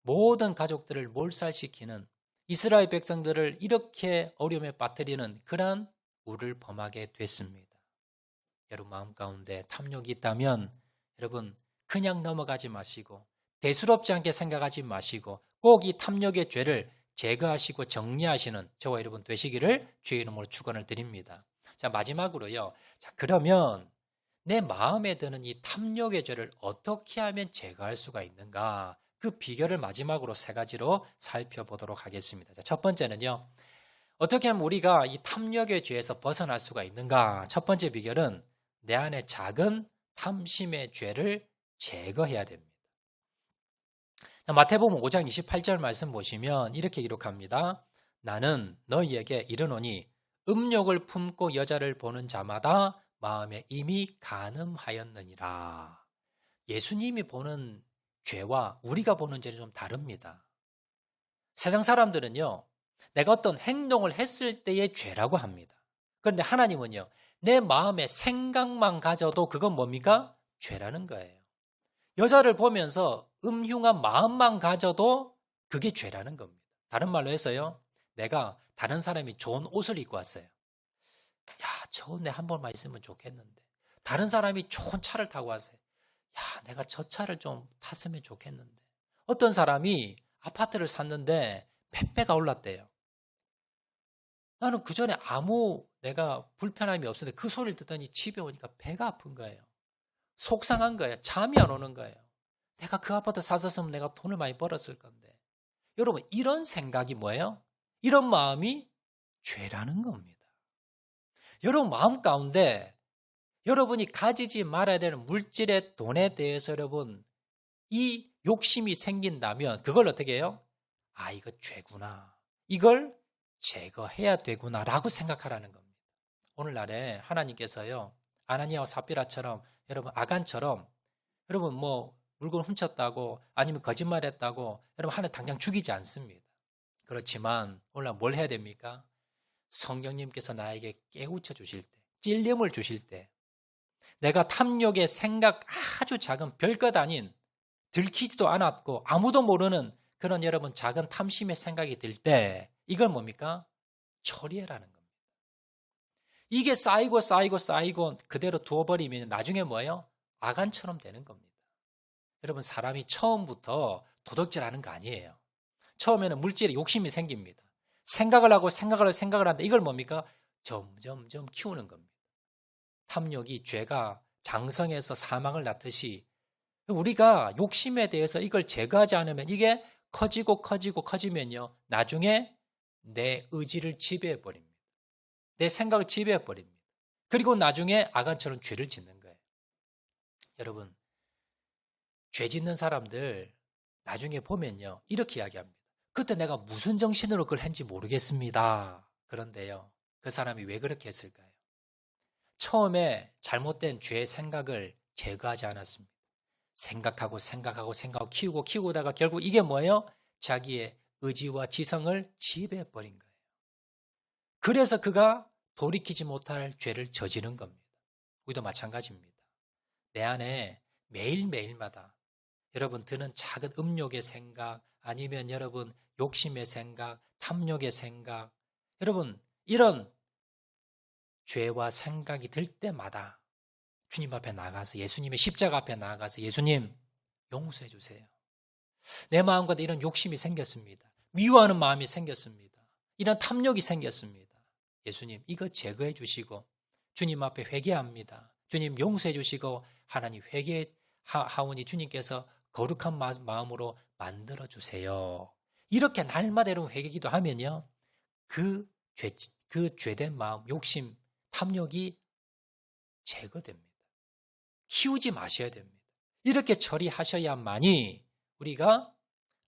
모든 가족들을 몰살시키는, 이스라엘 백성들을 이렇게 어려움에 빠뜨리는 그러한 우를 범하게 됐습니다. 여러분 마음 가운데 탐욕이 있다면 여러분 그냥 넘어가지 마시고 대수롭지 않게 생각하지 마시고 꼭 이 탐욕의 죄를 제거하시고 정리하시는 저와 여러분 되시기를 주의 이름으로 축원을 드립니다. 자, 마지막으로요. 자, 그러면 내 마음에 드는 이 탐욕의 죄를 어떻게 하면 제거할 수가 있는가? 그 비결을 마지막으로 3가지로 살펴보도록 하겠습니다. 자, 첫 번째는요. 어떻게 하면 우리가 이 탐욕의 죄에서 벗어날 수가 있는가? 첫 번째 비결은 내 안에 작은 탐심의 죄를 제거해야 됩니다. 마태복음 5장 28절 말씀 보시면 이렇게 기록합니다. 나는 너희에게 이르노니 음욕을 품고 여자를 보는 자마다 마음에 이미 간음하였느니라. 예수님이 보는 죄와 우리가 보는 죄는 좀 다릅니다. 세상 사람들은요. 내가 어떤 행동을 했을 때의 죄라고 합니다. 그런데 하나님은요. 내 마음의 생각만 가져도 그건 뭡니까? 죄라는 거예요. 여자를 보면서 음흉한 마음만 가져도 그게 죄라는 겁니다. 다른 말로 해서요. 내가 다른 사람이 좋은 옷을 입고 왔어요. 야, 저 옷 내 한 벌만 있으면 좋겠는데. 다른 사람이 좋은 차를 타고 왔어요. 야, 내가 저 차를 좀 탔으면 좋겠는데. 어떤 사람이 아파트를 샀는데 몇 배가 올랐대요. 나는 그 전에 아무 내가 불편함이 없었는데 그 소리를 듣더니 집에 오니까 배가 아픈 거예요. 속상한 거예요. 잠이 안 오는 거예요. 내가 그 아파트 샀었으면 내가 돈을 많이 벌었을 건데. 여러분, 이런 생각이 뭐예요? 이런 마음이 죄라는 겁니다. 여러분 마음 가운데 여러분이 가지지 말아야 되는 물질의 돈에 대해서 여러분 이 욕심이 생긴다면 그걸 어떻게 해요? 아, 이거 죄구나. 이걸 제거해야 되구나 라고 생각하라는 겁니다. 오늘날에 하나님께서요, 아나니아와 삽비라처럼 여러분 아간처럼 여러분 뭐 물건 훔쳤다고 아니면 거짓말했다고 여러분 하나님 당장 죽이지 않습니다. 그렇지만 오늘날 뭘 해야 됩니까? 성령님께서 나에게 깨우쳐 주실 때, 찔림을 주실 때, 내가 탐욕의 생각 아주 작은 별것 아닌 들키지도 않았고 아무도 모르는 그런 여러분 작은 탐심의 생각이 들 때 이걸 뭡니까? 처리해라는 겁니다. 이게 쌓이고 그대로 두어버리면 나중에 뭐예요? 아간처럼 되는 겁니다. 여러분 사람이 처음부터 도덕질하는 거 아니에요. 처음에는 물질에 욕심이 생깁니다. 생각을 하는데 이걸 뭡니까? 점점점 키우는 겁니다. 탐욕이 죄가 장성해서 사망을 낳듯이 우리가 욕심에 대해서 이걸 제거하지 않으면 이게 커지면요. 나중에 내 의지를 지배해버립니다. 내 생각을 지배해버립니다. 그리고 나중에 아간처럼 죄를 짓는 거예요. 여러분, 죄 짓는 사람들 나중에 보면요. 이렇게 이야기합니다. 그때 내가 무슨 정신으로 그걸 했는지 모르겠습니다. 그런데요. 그 사람이 왜 그렇게 했을까요? 처음에 잘못된 죄의 생각을 제거하지 않았습니다. 생각하고 키우다가 결국 이게 뭐예요? 자기의 의지와 지성을 지배해버린 거예요. 그래서 그가 돌이키지 못할 죄를 저지른 겁니다. 우리도 마찬가지입니다. 내 안에 매일매일마다 여러분 드는 작은 음욕의 생각 아니면 여러분 욕심의 생각, 탐욕의 생각 여러분 이런 죄와 생각이 들 때마다 주님 앞에 나가서 예수님의 십자가 앞에 나가서 예수님 용서해 주세요. 내 마음과도 이런 욕심이 생겼습니다. 미워하는 마음이 생겼습니다. 이런 탐욕이 생겼습니다. 예수님 이거 제거해 주시고 주님 앞에 회개합니다. 주님 용서해 주시고 하나님 회개하오니 주님께서 거룩한 마음으로 만들어 주세요. 이렇게 날마다 여러분 회개기도 하면요. 그 죄된 마음, 욕심, 탐욕이 제거됩니다. 키우지 마셔야 됩니다. 이렇게 처리하셔야만이 우리가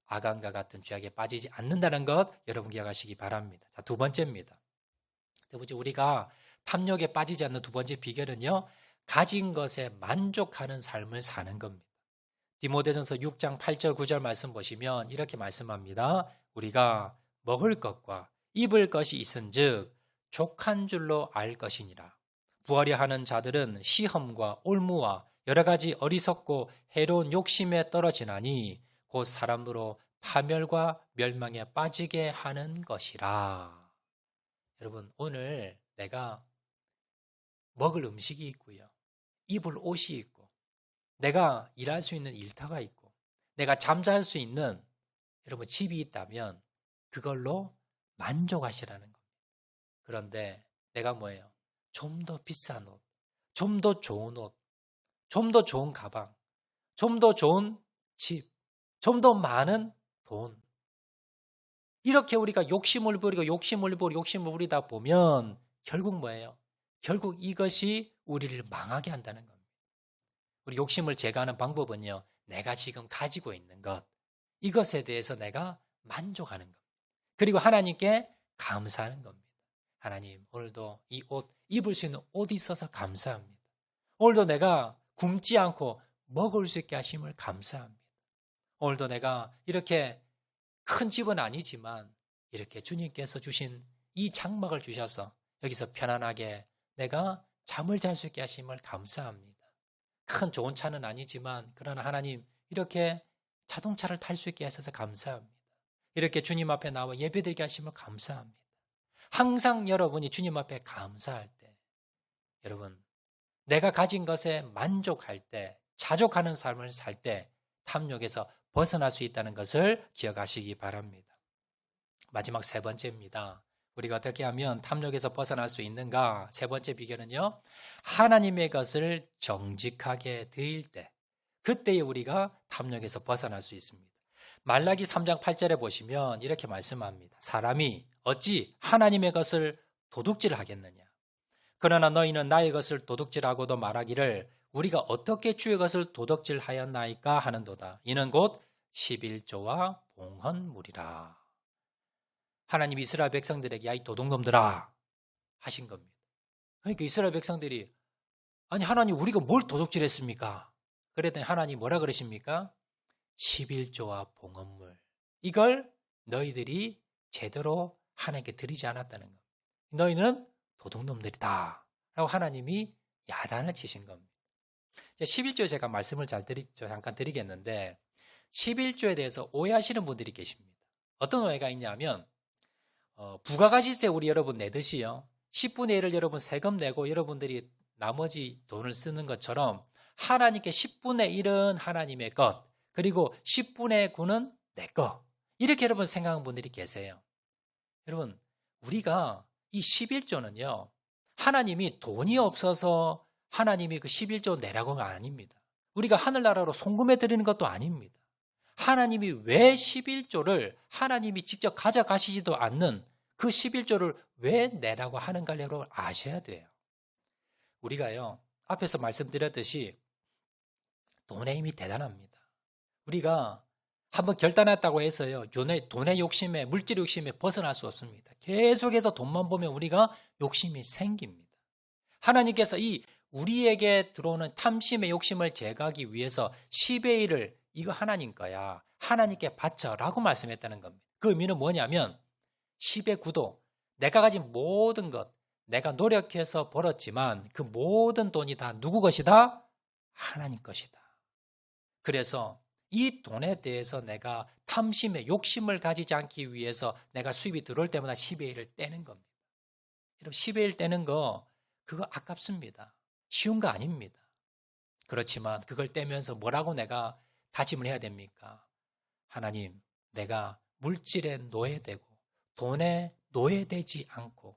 아간과 같은 죄악에 빠지지 않는다는 것 여러분 기억하시기 바랍니다. 자, 두 번째입니다. 두 번째 우리가 탐욕에 빠지지 않는 두 번째 비결은요. 가진 것에 만족하는 삶을 사는 겁니다. 디모데전서 6장 8절 9절 말씀 보시면 이렇게 말씀합니다. 우리가 먹을 것과 입을 것이 있은즉 족한 줄로 알 것이니라. 부하려 하는 자들은 시험과 올무와 여러 가지 어리석고 해로운 욕심에 떨어지나니 곧 사람으로 파멸과 멸망에 빠지게 하는 것이라. 여러분 오늘 내가 먹을 음식이 있고요. 입을 옷이 있고 내가 일할 수 있는 일터가 있고 내가 잠잘 수 있는 여러분 집이 있다면 그걸로 만족하시라는 겁니다. 그런데 내가 뭐예요? 좀 더 비싼 옷, 좀 더 좋은 옷, 좀 더 좋은 가방, 좀 더 좋은 집, 좀 더 많은 돈. 이렇게 우리가 욕심을 부리다 보면 결국 뭐예요? 결국 이것이 우리를 망하게 한다는 겁니다. 우리 욕심을 제거하는 방법은요. 내가 지금 가지고 있는 것, 이것에 대해서 내가 만족하는 겁니다. 그리고 하나님께 감사하는 겁니다. 하나님, 오늘도 이 옷, 입을 수 있는 옷이 있어서 감사합니다. 오늘도 내가 굶지 않고 먹을 수 있게 하심을 감사합니다. 오늘도 내가 이렇게 큰 집은 아니지만 이렇게 주님께서 주신 이 장막을 주셔서 여기서 편안하게 내가 잠을 잘 수 있게 하심을 감사합니다. 큰 좋은 차는 아니지만 그러나 하나님 이렇게 자동차를 탈 수 있게 하셔서 감사합니다. 이렇게 주님 앞에 나와 예배드리게 하심을 감사합니다. 항상 여러분이 주님 앞에 감사할 때 여러분 내가 가진 것에 만족할 때 자족하는 삶을 살 때 탐욕에서 벗어날 수 있다는 것을 기억하시기 바랍니다. 마지막 세 번째입니다. 우리가 어떻게 하면 탐욕에서 벗어날 수 있는가? 세 번째 비결은요, 하나님의 것을 정직하게 드릴 때, 그때에 우리가 탐욕에서 벗어날 수 있습니다. 말라기 3장 8절에 보시면 이렇게 말씀합니다. 사람이 어찌 하나님의 것을 도둑질하겠느냐? 그러나 너희는 나의 것을 도둑질하고도 말하기를 우리가 어떻게 주의 것을 도둑질하였나이까 하는도다. 이는 곧 11조와 봉헌물이라. 하나님 이스라엘 백성들에게 야 이 도둑놈들아 하신 겁니다. 그러니까 이스라엘 백성들이 아니 하나님 우리가 뭘 도둑질했습니까? 그랬더니 하나님 뭐라 그러십니까? 11조와 봉헌물 이걸 너희들이 제대로 하나님께 드리지 않았다는 겁니다. 너희는 도둑놈들이다 라고 하나님이 야단을 치신 겁니다. 11조 제가 말씀을 잠깐 드리겠는데 11조에 대해서 오해하시는 분들이 계십니다. 어떤 오해가 있냐면 부가가치세 우리 여러분 내듯이요. 10분의 1을 여러분 세금 내고 여러분들이 나머지 돈을 쓰는 것처럼 하나님께 10분의 1은 하나님의 것 그리고 10분의 9는 내 것 이렇게 여러분 생각하는 분들이 계세요. 여러분 우리가 이 11조는요. 하나님이 돈이 없어서 하나님이 그 11조 내라고가 아닙니다. 우리가 하늘나라로 송금해 드리는 것도 아닙니다. 하나님이 왜 11조를 하나님이 직접 가져가시지도 않는 그 11조를 왜 내라고 하는가를 여러분 아셔야 돼요. 우리가요. 앞에서 말씀드렸듯이 돈의 힘이 대단합니다. 우리가 한번 결단했다고 해서요. 돈의 욕심에 물질 욕심에 벗어날 수 없습니다. 계속해서 돈만 보면 우리가 욕심이 생깁니다. 하나님께서 이 우리에게 들어오는 탐심의 욕심을 제거하기 위해서 10의 1을 이거 하나님 거야. 하나님께 바쳐라고 말씀했다는 겁니다. 그 의미는 뭐냐면 10의 9도 내가 가진 모든 것 내가 노력해서 벌었지만 그 모든 돈이 다 누구 것이다? 하나님 것이다. 그래서 이 돈에 대해서 내가 탐심의 욕심을 가지지 않기 위해서 내가 수입이 들어올 때마다 10의 1을 떼는 겁니다. 여러분 10의 1 떼는 거 그거 아깝습니다. 쉬운 거 아닙니다. 그렇지만 그걸 떼면서 뭐라고 내가 다짐을 해야 됩니까? 하나님, 내가 물질에 노예되고 돈에 노예되지 않고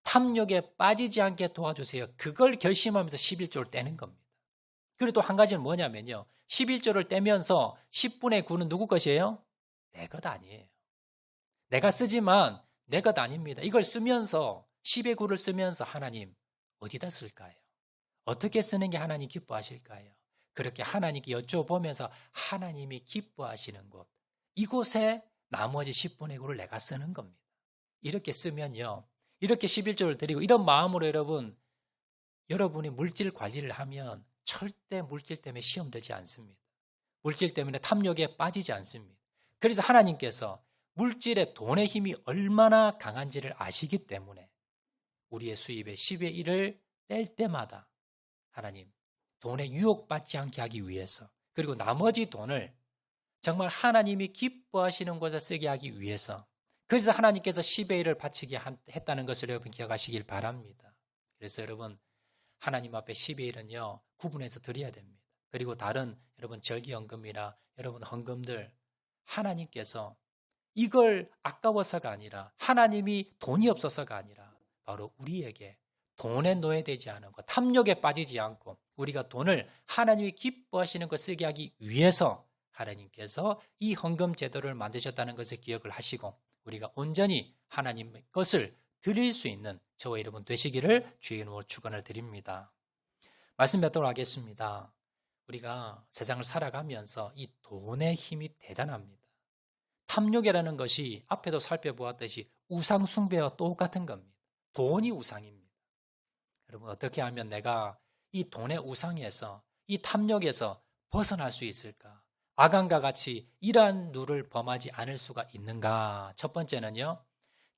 탐욕에 빠지지 않게 도와주세요. 그걸 결심하면서 11조를 떼는 겁니다. 그리고 또 한 가지는 뭐냐면요. 11조를 떼면서 10분의 9는 누구 것이에요? 내 것 아니에요. 내가 쓰지만 내 것 아닙니다. 이걸 쓰면서 10의 9를 쓰면서 하나님 어디다 쓸까요? 어떻게 쓰는 게 하나님 기뻐하실까요? 그렇게 하나님께 여쭤보면서 하나님이 기뻐하시는 곳 이곳에 나머지 10분의 9를 내가 쓰는 겁니다. 이렇게 쓰면요. 이렇게 11조를 드리고 이런 마음으로 여러분이 물질 관리를 하면 절대 물질 때문에 시험 들지 않습니다. 물질 때문에 탐욕에 빠지지 않습니다. 그래서 하나님께서 물질의 돈의 힘이 얼마나 강한지를 아시기 때문에 우리의 수입의 10의 1을 뗄 때마다 하나님 돈에 유혹받지 않게 하기 위해서 그리고 나머지 돈을 정말 하나님이 기뻐하시는 곳에 쓰게 하기 위해서 그래서 하나님께서 10의 1을 바치게 했다는 것을 여러분 기억하시길 바랍니다. 그래서 여러분 하나님 앞에 10의 1은요 구분해서 드려야 됩니다. 그리고 다른 여러분 절기헌금이나 여러분 헌금들 하나님께서 이걸 아까워서가 아니라 하나님이 돈이 없어서가 아니라 바로 우리에게 돈에 노예되지 않은 것, 탐욕에 빠지지 않고 우리가 돈을 하나님이 기뻐하시는 것 쓰게 하기 위해서 하나님께서 이 헌금 제도를 만드셨다는 것을 기억을 하시고 우리가 온전히 하나님의 것을 드릴 수 있는 저와 여러분 되시기를 주의 이름으로 축원을 드립니다. 말씀 뵙도록 하겠습니다. 우리가 세상을 살아가면서 이 돈의 힘이 대단합니다. 탐욕이라는 것이 앞에도 살펴보았듯이 우상 숭배와 똑같은 겁니다. 돈이 우상입니다. 여러분 어떻게 하면 내가 이 돈의 우상에서 이 탐욕에서 벗어날 수 있을까? 아간과 같이 이러한 누를 범하지 않을 수가 있는가? 첫 번째는요.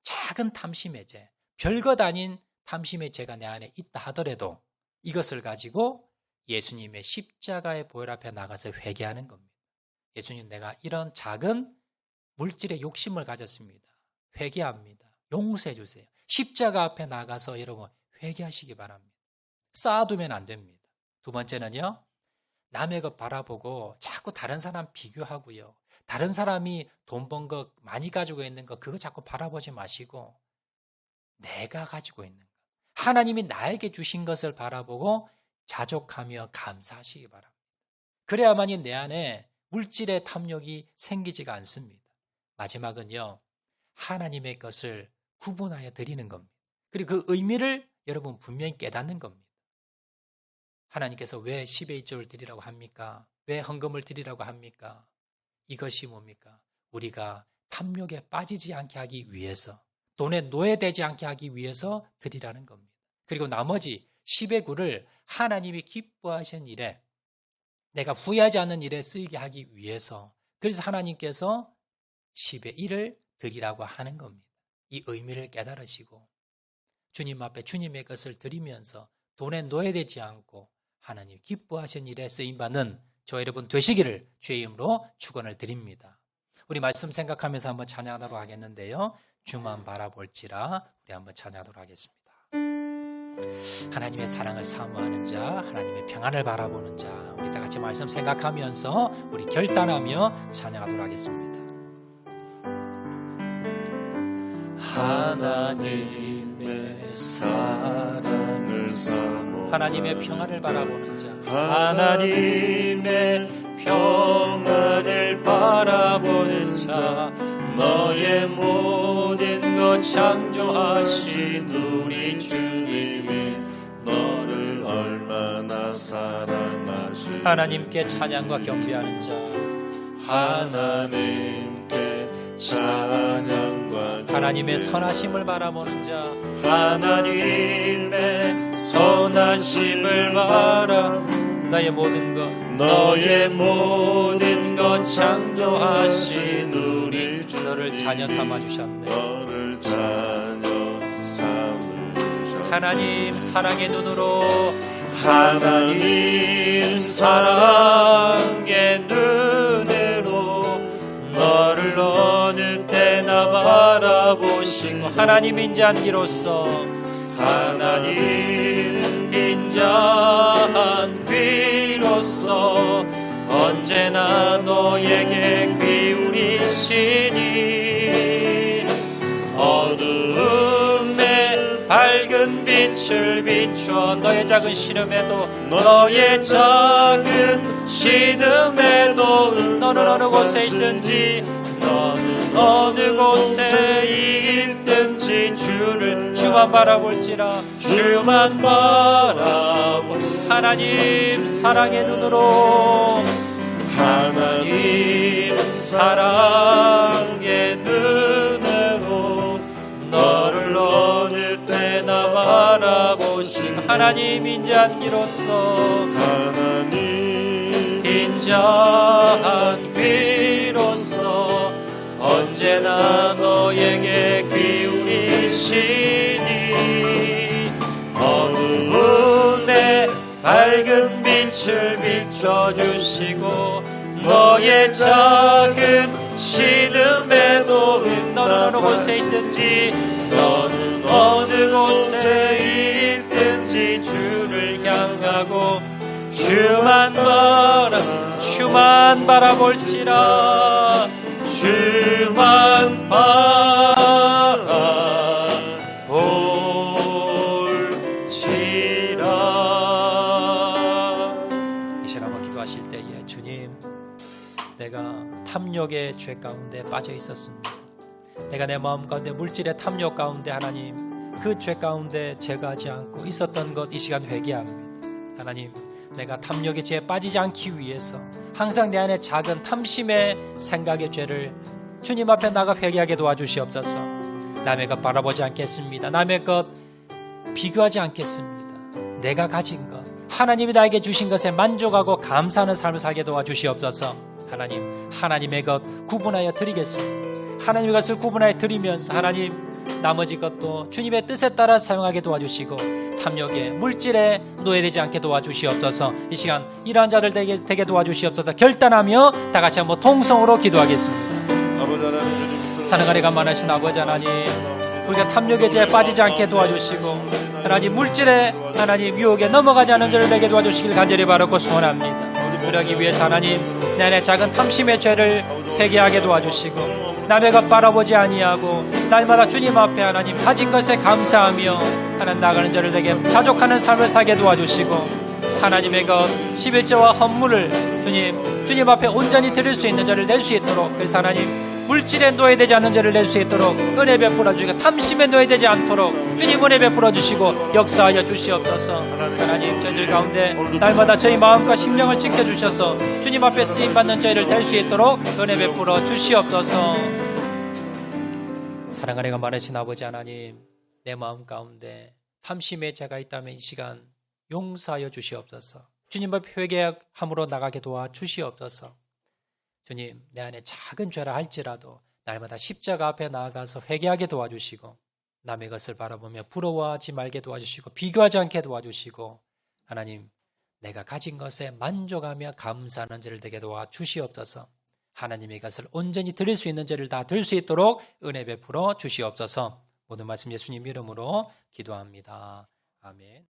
작은 탐심의 죄, 별것 아닌 탐심의 죄가 내 안에 있다 하더라도 이것을 가지고 예수님의 십자가의 보혈 앞에 나가서 회개하는 겁니다. 예수님 내가 이런 작은 물질의 욕심을 가졌습니다. 회개합니다. 용서해 주세요. 십자가 앞에 나가서 여러분 회개하시기 바랍니다. 쌓아두면 안 됩니다. 두 번째는요. 남의 것 바라보고 자꾸 다른 사람 비교하고요. 다른 사람이 돈 번 거 많이 가지고 있는 거 그거 자꾸 바라보지 마시고 내가 가지고 있는 것, 하나님이 나에게 주신 것을 바라보고 자족하며 감사하시기 바랍니다. 그래야만이 내 안에 물질의 탐욕이 생기지가 않습니다. 마지막은요, 하나님의 것을 구분하여 드리는 겁니다. 그리고 그 의미를 여러분 분명히 깨닫는 겁니다. 하나님께서 왜 10의 1조를 드리라고 합니까? 왜 헌금을 드리라고 합니까? 이것이 뭡니까? 우리가 탐욕에 빠지지 않게 하기 위해서, 돈에 노예되지 않게 하기 위해서 드리라는 겁니다. 그리고 나머지 10의 9를 하나님이 기뻐하신 일에, 내가 후회하지 않는 일에 쓰이게 하기 위해서, 그래서 하나님께서 10의 1을 드리라고 하는 겁니다. 이 의미를 깨달으시고 주님 앞에 주님의 것을 드리면서 돈에 노예되지 않고 하나님 기뻐하신 일에 쓰임받는 저 여러분 되시기를 주의 이름으로 축원을 드립니다. 우리 말씀 생각하면서 한번 찬양하도록 하겠는데요, 주만 바라볼지라 우리 한번 찬양하도록 하겠습니다. 하나님의 사랑을 사모하는 자, 하나님의 평안을 바라보는 자, 우리 다 같이 말씀 생각하면서 우리 결단하며 찬양하도록 하겠습니다. 하나님의 사랑을 사모, 하나님의 평안을 바라보는 자, 하나님의 평안을 바라보는 자, 너의 모든 것 창조하신 우리 주님이 너를 얼마나 사랑하시. 하나님께 찬양과 경배하는 자, 하나님께 찬양과 하나님의 선하심을 바라보는 자, 하나님의 선하심을 바라 너의 모든 것, 너의 모든 것 창조하신 우리 주, 너를 자녀 삼아 주셨네. 너를 자녀 삼으셨네. 하나님 사랑의 눈으로, 하나님 사랑의 눈으로 너를 어느 때나 바라보시고, 하나님 인자한 기로서, 하나님 인자한 귀로서 언제나 너에게 기울이시니, 어두움에 밝은 빛을 비춰 너의 작은 신음에도, 너의 작은 신음에도 너는 어느 곳에 있든지, 너는 어느 곳에 있든지 주만 바라볼지라, 주만 바라보. 하나님 사랑의 눈으로, 하나님 사랑의 눈으로 너를 어느 때나 바라보신 하나님 인자한 기로서, 하나님 인자한 귀로서 언제나 너에게 기울이시니, 어두움에 밝은 빛을 비춰주시고, 너의 작은 신음에도 너는 어느 곳에 있든지, 너는 어느 곳에 있든지 주를 향하고 주만 바라볼지라, 주만 바라볼지라. 이 시간 한번 기도하실 때에, 주님, 내가 탐욕의 죄 가운데 빠져 있었습니다. 내가 내 마음 가운데 물질의 탐욕 가운데, 하나님 그 죄 가운데 제거하지 않고 있었던 것, 이 시간 회개합니다. 하나님, 내가 탐욕의 죄에 빠지지 않기 위해서 항상 내 안에 작은 탐심의 생각의 죄를 주님 앞에 나가 회개하게 도와주시옵소서. 남의 것 바라보지 않겠습니다. 남의 것 비교하지 않겠습니다. 내가 가진 것, 하나님이 나에게 주신 것에 만족하고 감사하는 삶을 살게 도와주시옵소서. 하나님, 하나님의 것 구분하여 드리겠습니다. 하나님의 것을 구분하여 드리면서 하나님 나머지 것도 주님의 뜻에 따라 사용하게 도와주시고, 탐욕에 물질에 노예되지 않게 도와주시옵소서. 이 시간 이러한 자들 되게 도와주시옵소서. 결단하며 다 같이 한번 통성으로 기도하겠습니다. 아버지 하나님, 주님 사랑하리 간만하신 아버지 하나님, 우리가 탐욕의 죄에 빠지지 않게 도와주시고, 하나님 물질에 하나님 유혹에 넘어가지 않는 자를 되게 도와주시길 간절히 바라고 소원합니다. 그러기 위해서 하나님 내 안에 작은 탐심의 죄를 회개하게 도와주시고, 남의 것 바라보지 아니하고 날마다 주님 앞에 하나님 가진 것에 감사하며 하나님 나가는 저를 되게 자족하는 삶을 살게 도와주시고 하나님의 것 11조와 헌물을 주님 앞에 온전히 드릴 수 있는 저를 낼 수 있도록 그래서 하나님 물질에 노예되지 않는 저를 낼 수 있도록 은혜 베풀어 주시고 탐심에 노예되지 않도록 주님 은혜 베풀어 주시고 역사하여 주시옵소서. 하나님 저희들 가운데 날마다 저희 마음과 심령을 지켜주셔서 주님 앞에 쓰임받는 저희를 될 수 있도록 은혜 베풀어 주시옵소서. 사랑하리가 많으신 아버지 하나님 내 마음 가운데 탐심의 죄가 있다면 이 시간 용서하여 주시옵소서. 주님 앞에 회개함으로 나가게 도와 주시옵소서. 주님 내 안에 작은 죄라 할지라도 날마다 십자가 앞에 나아가서 회개하게 도와주시고 남의 것을 바라보며 부러워하지 말게 도와주시고 비교하지 않게 도와주시고 하나님 내가 가진 것에 만족하며 감사하는 죄를 되게 도와주시옵소서. 하나님의 것을 온전히 드릴 수 있는 죄를 다 드릴 수 있도록 은혜 베풀어 주시옵소서. 모든 말씀 예수님 이름으로 기도합니다. 아멘.